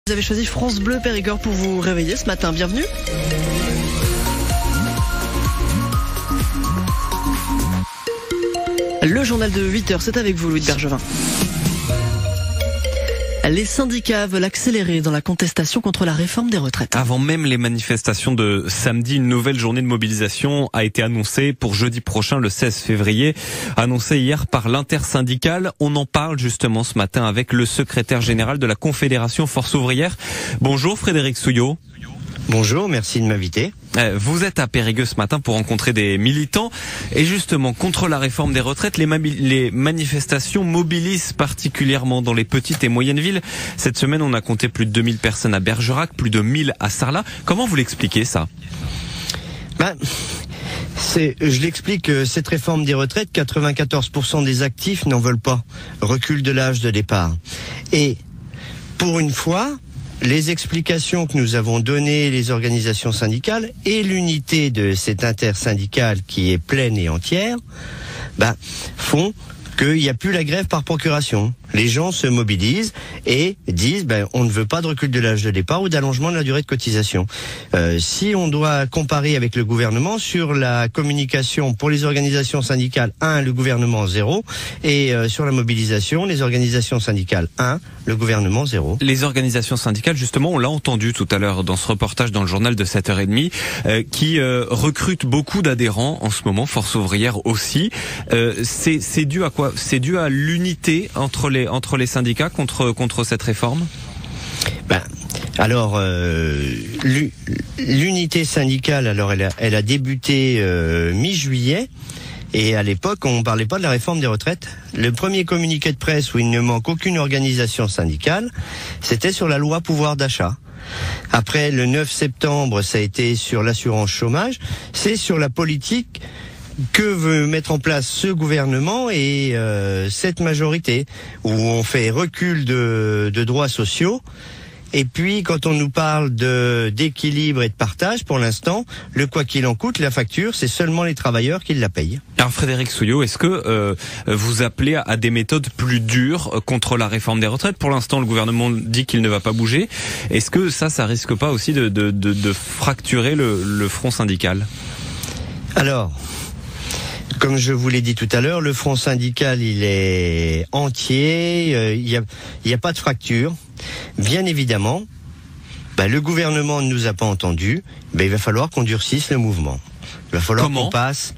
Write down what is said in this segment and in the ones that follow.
Vous avez choisi France Bleu Périgord pour vous réveiller ce matin, bienvenue. Le journal de 8h, c'est avec vous Louis de Bergevin. Les syndicats veulent accélérer dans la contestation contre la réforme des retraites. Avant même les manifestations de samedi, une nouvelle journée de mobilisation a été annoncée pour jeudi prochain, le 16 février. Annoncée hier par l'intersyndicale. On en parle justement ce matin avec le secrétaire général de la Confédération Force Ouvrière. Bonjour Frédéric Souillot. Bonjour, merci de m'inviter. Vous êtes à Périgueux ce matin pour rencontrer des militants et justement contre la réforme des retraites, les manifestations mobilisent particulièrement dans les petites et moyennes villes. Cette semaine, on a compté plus de 2000 personnes à Bergerac, plus de 1000 à Sarlat. Comment vous l'expliquez ça ? Je l'explique, cette réforme des retraites, 94% des actifs n'en veulent pas. Recul de l'âge de départ. Et pour une fois, les explications que nous avons données, les organisations syndicales et l'unité de cette intersyndicale qui est pleine et entière, font qu'il n'y a plus la grève par procuration. Les gens se mobilisent et disent on ne veut pas de recul de l'âge de départ ou d'allongement de la durée de cotisation. Si on doit comparer avec le gouvernement sur la communication pour les organisations syndicales, 1, le gouvernement 0, et sur la mobilisation, les organisations syndicales 1, le gouvernement 0. Les organisations syndicales, justement, on l'a entendu tout à l'heure dans ce reportage dans le journal de 7h30, qui recrutent beaucoup d'adhérents en ce moment, Force Ouvrière aussi. C'est dû à quoi ? C'est dû à l'unité entre les syndicats contre cette réforme ? Alors, l'unité syndicale, alors elle a débuté mi-juillet. Et à l'époque, on ne parlait pas de la réforme des retraites. Le premier communiqué de presse où il ne manque aucune organisation syndicale, c'était sur la loi pouvoir d'achat. Après, le 9 septembre, ça a été sur l'assurance chômage. C'est sur la politique que veut mettre en place ce gouvernement et cette majorité, où on fait recul de droits sociaux. Et puis, quand on nous parle d'équilibre et de partage, pour l'instant, le quoi qu'il en coûte, la facture, c'est seulement les travailleurs qui la payent. Alors Frédéric Souillot, est-ce que vous appelez à des méthodes plus dures contre la réforme des retraites ? Pour l'instant, le gouvernement dit qu'il ne va pas bouger. Est-ce que ça risque pas aussi de fracturer le front syndical ? Alors, comme je vous l'ai dit tout à l'heure, le front syndical, il est entier, il y a pas de fracture. Bien évidemment, le gouvernement ne nous a pas entendus, il va falloir qu'on durcisse le mouvement. Il va falloir qu'on passe,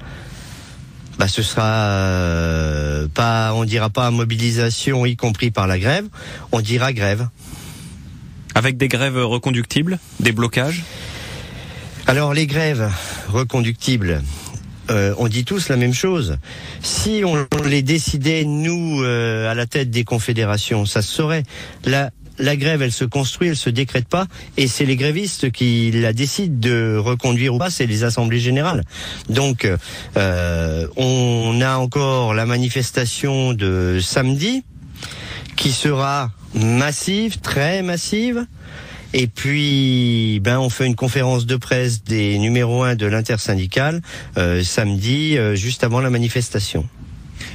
ce sera on dira pas mobilisation, y compris par la grève, on dira grève. Avec des grèves reconductibles, des blocages ? Alors les grèves reconductibles, on dit tous la même chose. Si on les décidait, nous, à la tête des confédérations, ça se saurait. La grève, elle se construit, elle se décrète pas, et c'est les grévistes qui la décident de reconduire ou pas, c'est les assemblées générales. Donc, on a encore la manifestation de samedi, qui sera massive, très massive. Et puis, on fait une conférence de presse des numéros 1 de l'intersyndicale samedi, juste avant la manifestation.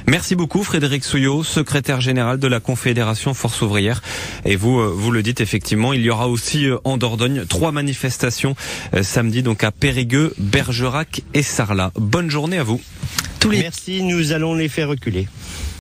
Merci beaucoup Frédéric Souillot, secrétaire général de la Confédération Force Ouvrière. Et vous le dites effectivement, il y aura aussi en Dordogne 3 manifestations samedi, donc à Périgueux, Bergerac et Sarlat. Bonne journée à vous. Merci, nous allons les faire reculer.